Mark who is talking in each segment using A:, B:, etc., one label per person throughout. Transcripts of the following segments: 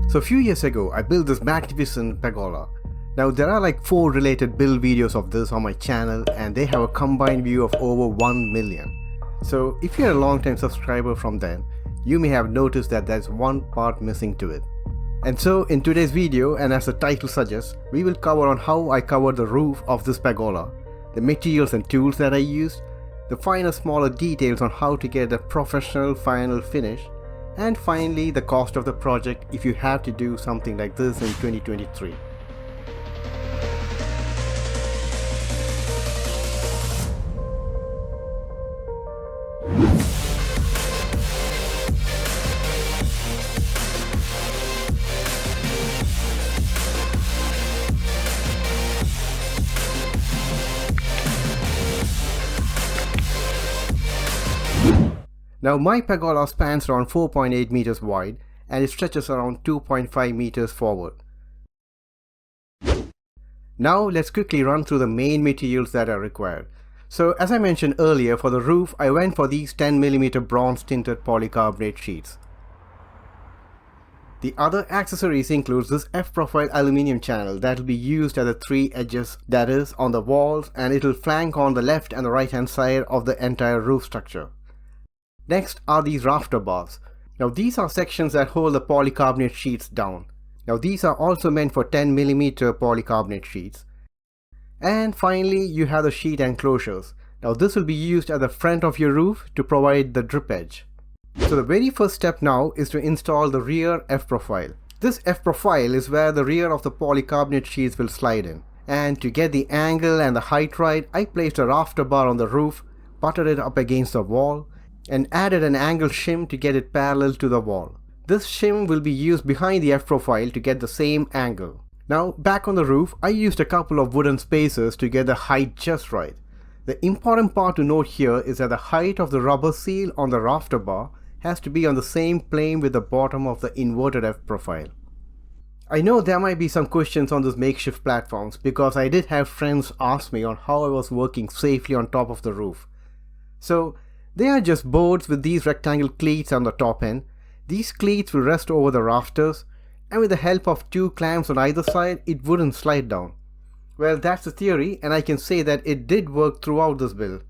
A: So a few years ago, I built this magnificent pergola. Now there are like 4 related build videos of this on my channel and they have a combined view of over 1 million. So if you're a long time subscriber from then, you may have noticed that there's one part missing to it. And so in today's video, and as the title suggests, we will cover on how I covered the roof of this pergola, the materials and tools that I used, the finer smaller details on how to get a professional final finish, and finally the cost of the project if you have to do something like this in 2023. Now my pergola spans around 4.8 meters wide and it stretches around 2.5 meters forward. Now let's quickly run through the main materials that are required. So as I mentioned earlier, for the roof I went for these 10mm bronze tinted polycarbonate sheets. The other accessories includes this F-profile aluminium channel that will be used at the 3 edges, that is on the walls, and it will flank on the left and the right hand side of the entire roof structure. Next are these rafter bars. Now these are sections that hold the polycarbonate sheets down. Now these are also meant for 10mm polycarbonate sheets. And finally you have the sheet enclosures. Now this will be used at the front of your roof to provide the drip edge. So the very first step now is to install the rear F-profile. This F-profile is where the rear of the polycarbonate sheets will slide in. And to get the angle and the height right, I placed a rafter bar on the roof, butted it up against the wall, and added an angle shim to get it parallel to the wall. This shim will be used behind the F-profile to get the same angle. Now back on the roof, I used a couple of wooden spacers to get the height just right. The important part to note here is that the height of the rubber seal on the rafter bar has to be on the same plane with the bottom of the inverted F-profile. I know there might be some questions on these makeshift platforms because I did have friends ask me on how I was working safely on top of the roof. So they are just boards with these rectangle cleats on the top end. These cleats will rest over the rafters, and with the help of 2 clamps on either side, it wouldn't slide down. Well, that's the theory, and I can say that it did work throughout this build.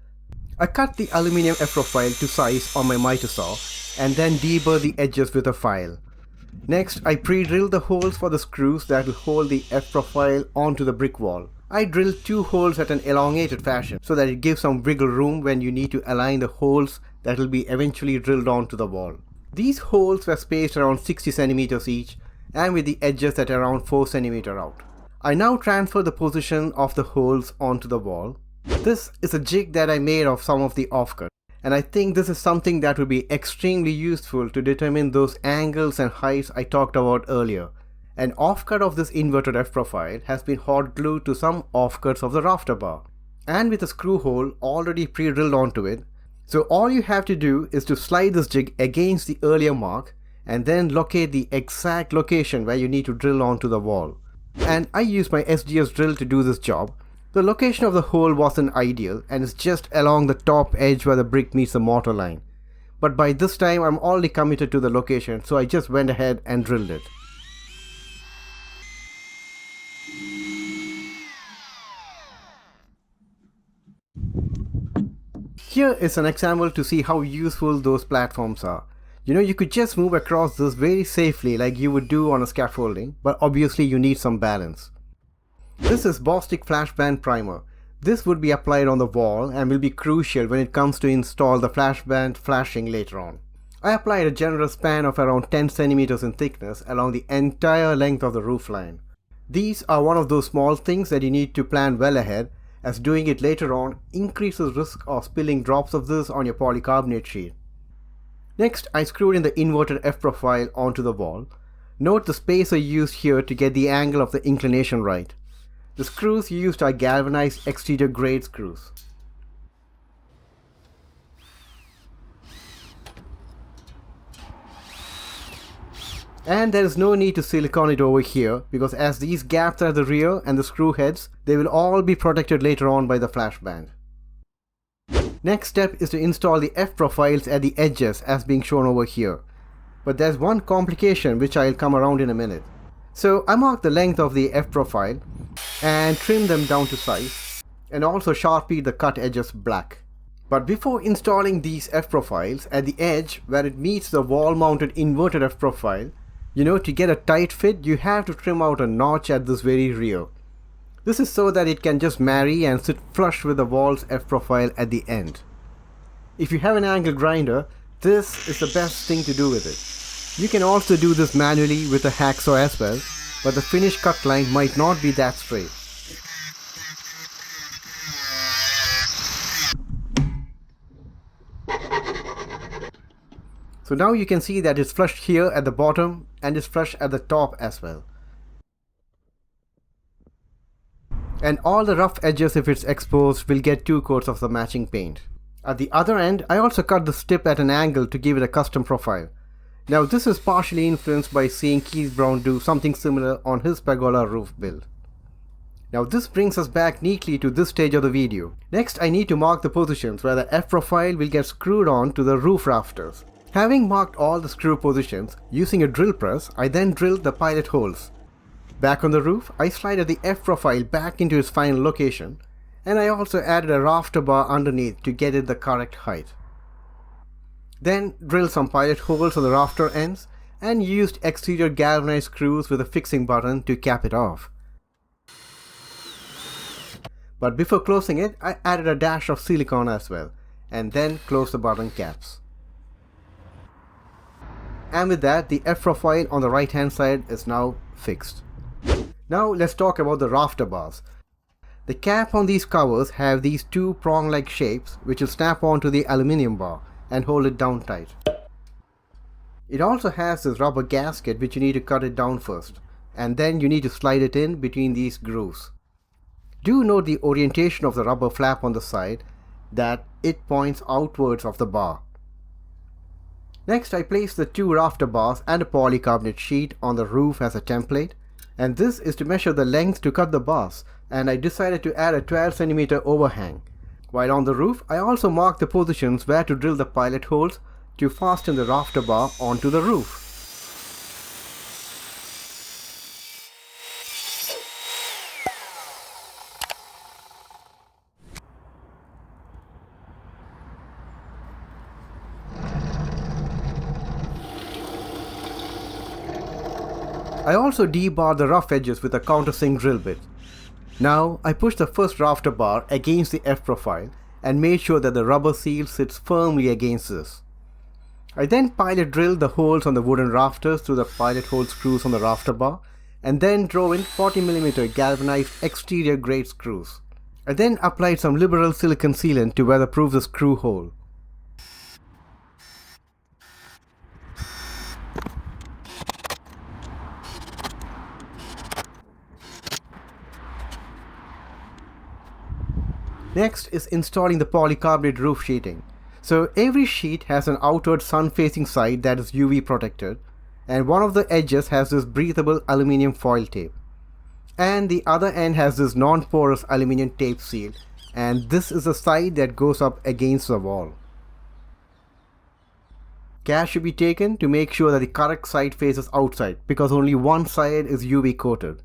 A: I cut the aluminium F-profile to size on my miter saw, and then deburr the edges with a file. Next, I pre-drilled the holes for the screws that will hold the F-profile onto the brick wall. I drilled 2 holes at an elongated fashion so that it gives some wiggle room when you need to align the holes that will be eventually drilled onto the wall. These holes were spaced around 60 cm each and with the edges at around 4 cm out. I now transfer the position of the holes onto the wall. This is a jig that I made of some of the offcut, and I think this is something that will be extremely useful to determine those angles and heights I talked about earlier. An offcut of this inverted F-profile has been hot glued to some offcuts of the rafter bar, and with a screw hole already pre-drilled onto it. So all you have to do is to slide this jig against the earlier mark and then locate the exact location where you need to drill onto the wall. And I used my SDS drill to do this job. The location of the hole wasn't ideal and it's just along the top edge where the brick meets the mortar line. But by this time I'm already committed to the location, so I just went ahead and drilled it. Here is an example to see how useful those platforms are. You could just move across this very safely like you would do on a scaffolding, but obviously you need some balance. This is Bostik flashband primer. This would be applied on the wall and will be crucial when it comes to install the flashband flashing later on. I applied a generous span of around 10 cm in thickness along the entire length of the roof line. These are one of those small things that you need to plan well ahead, as doing it later on increases risk of spilling drops of this on your polycarbonate sheet. Next, I screwed in the inverted F-profile onto the wall. Note the spacer used here to get the angle of the inclination right. The screws used are galvanized exterior grade screws. And there is no need to silicone it over here because as these gaps are at the rear and the screw heads, they will all be protected later on by the flashband. Next step is to install the F profiles at the edges as being shown over here. But there's one complication which I'll come around in a minute. So I marked the length of the F-profile and trimmed them down to size, and also sharpied the cut edges black. But before installing these F-profiles at the edge where it meets the wall-mounted inverted F-profile, to get a tight fit, you have to trim out a notch at this very rear. This is so that it can just marry and sit flush with the wall's F-profile at the end. If you have an angle grinder, this is the best thing to do with it. You can also do this manually with a hacksaw as well, but the finished cut line might not be that straight. So now you can see that it's flush here at the bottom and it's flush at the top as well. And all the rough edges, if it's exposed, will get 2 coats of the matching paint. At the other end, I also cut the tip at an angle to give it a custom profile. Now this is partially influenced by seeing Keith Brown do something similar on his Pergola roof build. Now this brings us back neatly to this stage of the video. Next I need to mark the positions where the F-profile will get screwed on to the roof rafters. Having marked all the screw positions, using a drill press, I then drilled the pilot holes. Back on the roof, I slided the F-profile back into its final location, and I also added a rafter bar underneath to get it the correct height. Then drilled some pilot holes on the rafter ends and used exterior galvanized screws with a fixing button to cap it off. But before closing it, I added a dash of silicone as well, and then closed the button caps. And with that, the F-profile on the right hand side is now fixed. Now let's talk about the rafter bars. The cap on these covers have these 2 prong-like shapes which will snap onto the aluminium bar and hold it down tight. It also has this rubber gasket which you need to cut it down first, and then you need to slide it in between these grooves. Do note the orientation of the rubber flap on the side, that it points outwards of the bar. Next I placed the 2 rafter bars and a polycarbonate sheet on the roof as a template, and this is to measure the length to cut the bars, and I decided to add a 12 cm overhang. While on the roof, I also marked the positions where to drill the pilot holes to fasten the rafter bar onto the roof. I also debarred the rough edges with a countersink drill bit. Now I pushed the first rafter bar against the F-profile and made sure that the rubber seal sits firmly against this. I then pilot drilled the holes on the wooden rafters through the pilot hole screws on the rafter bar, and then drove in 40mm galvanized exterior grade screws. I then applied some liberal silicone sealant to weatherproof the screw hole. Next is installing the polycarbonate roof sheeting. So every sheet has an outward sun-facing side that is UV protected, and one of the edges has this breathable aluminium foil tape. And the other end has this non-porous aluminium tape seal, and this is the side that goes up against the wall. Care should be taken to make sure that the correct side faces outside, because only one side is UV coated.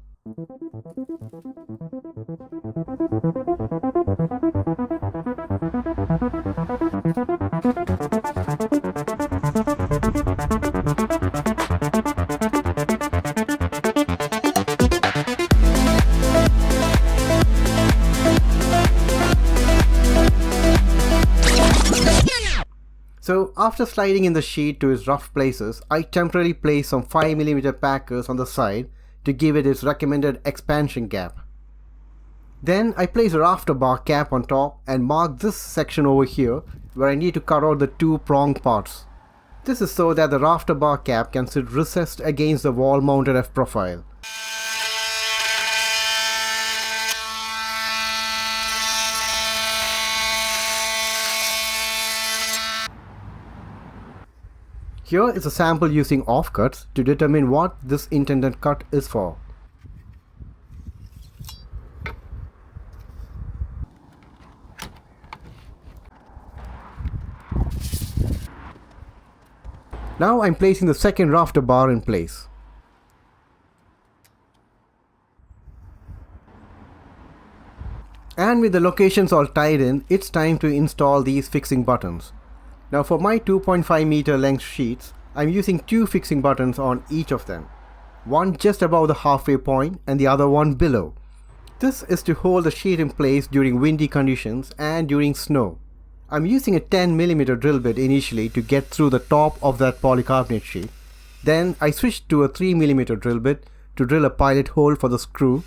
A: So after sliding in the sheet to its rough places, I temporarily placed some 5mm packers on the side to give it its recommended expansion gap. Then I placed a rafter bar cap on top and marked this section over here where I need to cut out the 2 prong parts. This is so that the rafter bar cap can sit recessed against the wall mounted F-profile. Here is a sample using offcuts to determine what this intended cut is for. Now I'm placing the second rafter bar in place. And with the locations all tied in, it's time to install these fixing buttons. Now for my 2.5 meter length sheets, I'm using 2 fixing buttons on each of them. One just above the halfway point and the other one below. This is to hold the sheet in place during windy conditions and during snow. I'm using a 10mm drill bit initially to get through the top of that polycarbonate sheet. Then I switched to a 3mm drill bit to drill a pilot hole for the screw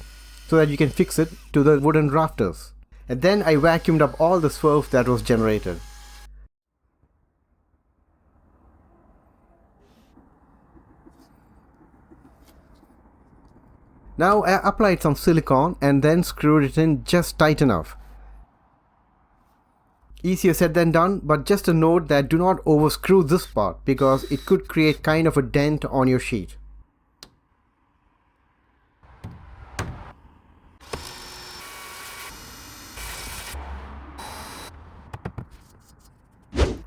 A: so that you can fix it to the wooden rafters. And then I vacuumed up all the swerve that was generated. Now I applied some silicone and then screwed it in just tight enough. Easier said than done, but just a note that do not overscrew this part because it could create kind of a dent on your sheet.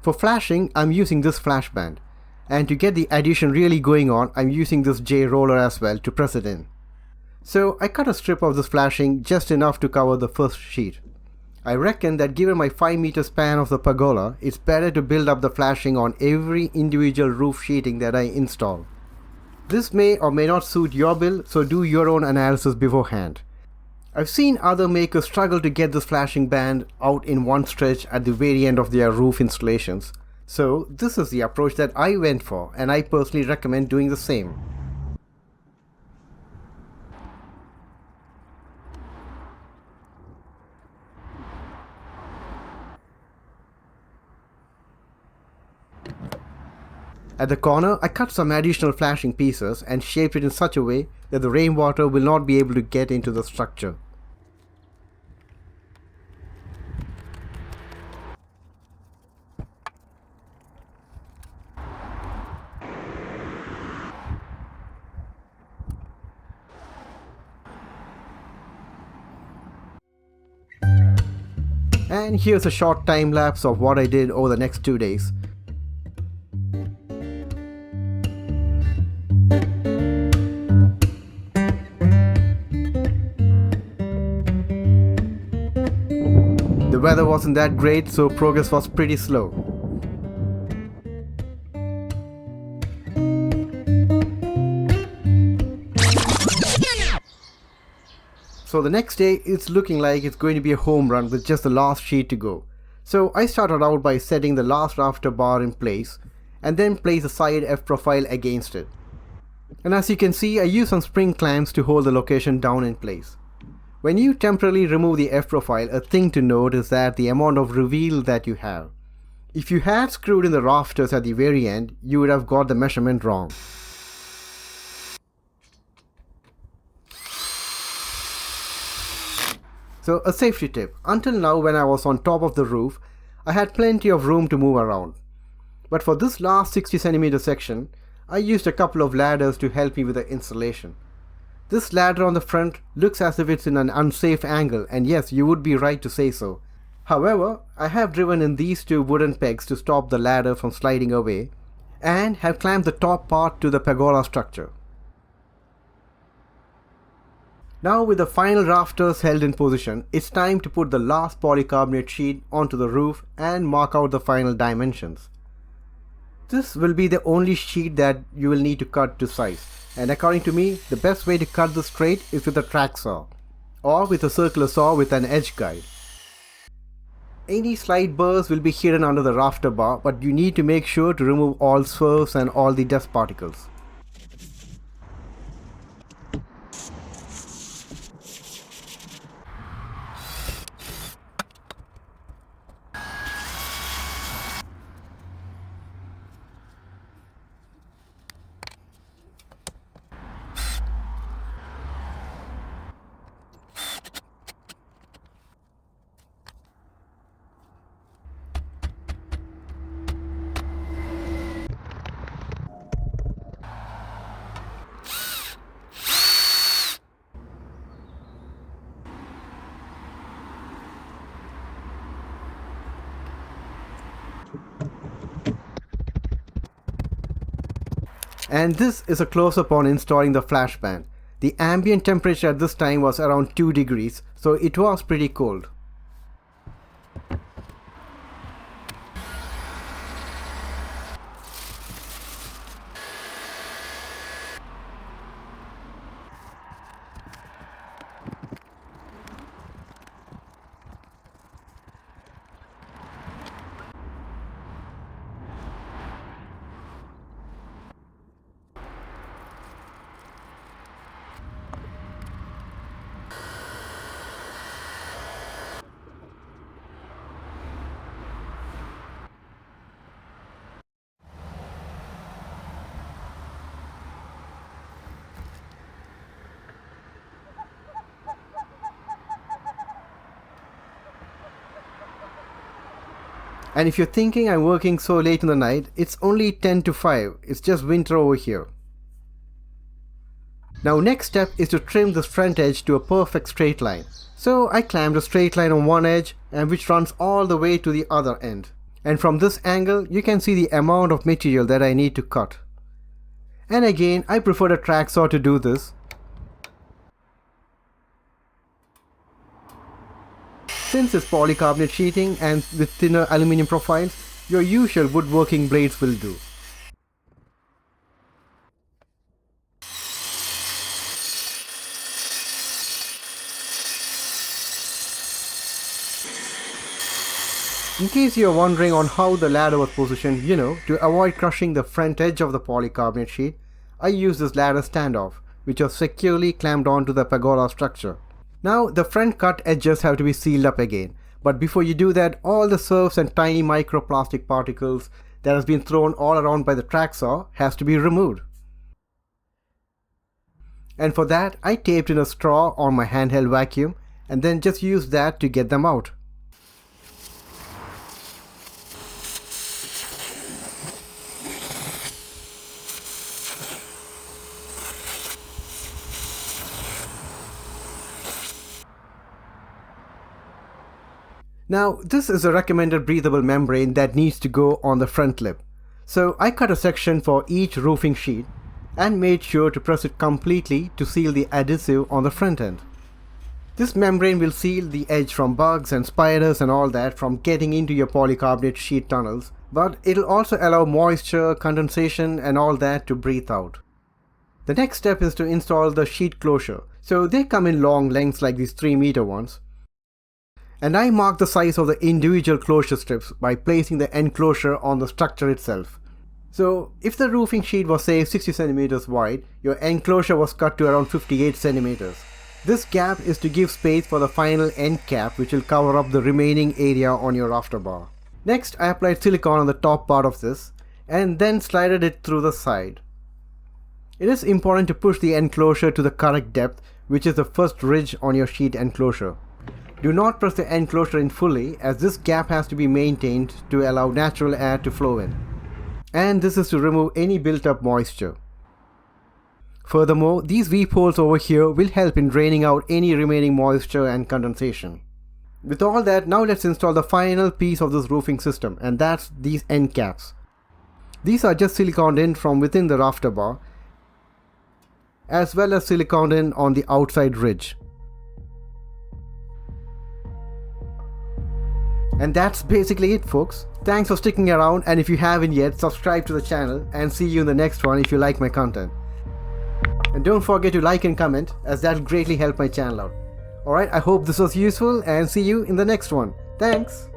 A: For flashing, I'm using this flash band, and to get the adhesion really going on, I'm using this J roller as well to press it in. So I cut a strip of this flashing just enough to cover the first sheet. I reckon that given my 5-meter span of the pergola, it's better to build up the flashing on every individual roof sheeting that I install. This may or may not suit your build, so do your own analysis beforehand. I've seen other makers struggle to get this flashing band out in one stretch at the very end of their roof installations. So this is the approach that I went for, and I personally recommend doing the same. At the corner, I cut some additional flashing pieces and shaped it in such a way that the rainwater will not be able to get into the structure. And here's a short time lapse of what I did over the next 2 days. The weather wasn't that great, so progress was pretty slow. So the next day, it's looking like it's going to be a home run with just the last sheet to go. So I started out by setting the last rafter bar in place and then place a side F profile against it. And as you can see, I used some spring clamps to hold the location down in place. When you temporarily remove the F profile, a thing to note is that the amount of reveal that you have. If you had screwed in the rafters at the very end, you would have got the measurement wrong. So a safety tip, until now when I was on top of the roof, I had plenty of room to move around. But for this last 60cm section, I used a couple of ladders to help me with the installation. This ladder on the front looks as if it's in an unsafe angle, and yes, you would be right to say so. However, I have driven in these 2 wooden pegs to stop the ladder from sliding away and have clamped the top part to the pergola structure. Now with the final rafters held in position, it's time to put the last polycarbonate sheet onto the roof and mark out the final dimensions. This will be the only sheet that you will need to cut to size, and according to me, the best way to cut this straight is with a track saw or with a circular saw with an edge guide. Any slight burrs will be hidden under the rafter bar, but you need to make sure to remove all swerves and all the dust particles. And this is a close-up on installing the flash pan. The ambient temperature at this time was around 2 degrees, so it was pretty cold. And if you're thinking I'm working so late in the night, it's only 10 to 5. It's just winter over here. Now next step is to trim this front edge to a perfect straight line. So I clamped a straight line on one edge and which runs all the way to the other end. And from this angle you can see the amount of material that I need to cut. And again, I prefer a track saw to do this. Since it's polycarbonate sheeting and with thinner aluminium profiles, your usual woodworking blades will do. In case you are wondering on how the ladder was positioned, to avoid crushing the front edge of the polycarbonate sheet, I used this ladder standoff, which was securely clamped onto the pergola structure. Now the front cut edges have to be sealed up again, but before you do that, all the surface and tiny microplastic particles that has been thrown all around by the track saw has to be removed. And for that, I taped in a straw on my handheld vacuum and then just used that to get them out. Now this is a recommended breathable membrane that needs to go on the front lip. So I cut a section for each roofing sheet and made sure to press it completely to seal the adhesive on the front end. This membrane will seal the edge from bugs and spiders and all that from getting into your polycarbonate sheet tunnels, but it'll also allow moisture, condensation and all that to breathe out. The next step is to install the sheet closure. So they come in long lengths like these 3-meter ones. And I mark the size of the individual closure strips by placing the enclosure on the structure itself. So if the roofing sheet was say 60 centimeters wide, your enclosure was cut to around 58 centimeters. This gap is to give space for the final end cap, which will cover up the remaining area on your rafter bar. Next, I applied silicone on the top part of this and then slided it through the side. It is important to push the enclosure to the correct depth, which is the first ridge on your sheet enclosure. Do not press the enclosure in fully, as this gap has to be maintained to allow natural air to flow in. And this is to remove any built-up moisture. Furthermore, these weep holes over here will help in draining out any remaining moisture and condensation. With all that, now let's install the final piece of this roofing system, and that's these end caps. These are just siliconed in from within the rafter bar, as well as siliconed in on the outside ridge. And that's basically it, folks. Thanks for sticking around, and if you haven't yet, subscribe to the channel and see you in the next one if you like my content. And don't forget to like and comment, as that'll greatly help my channel out. Alright, I hope this was useful and see you in the next one. Thanks!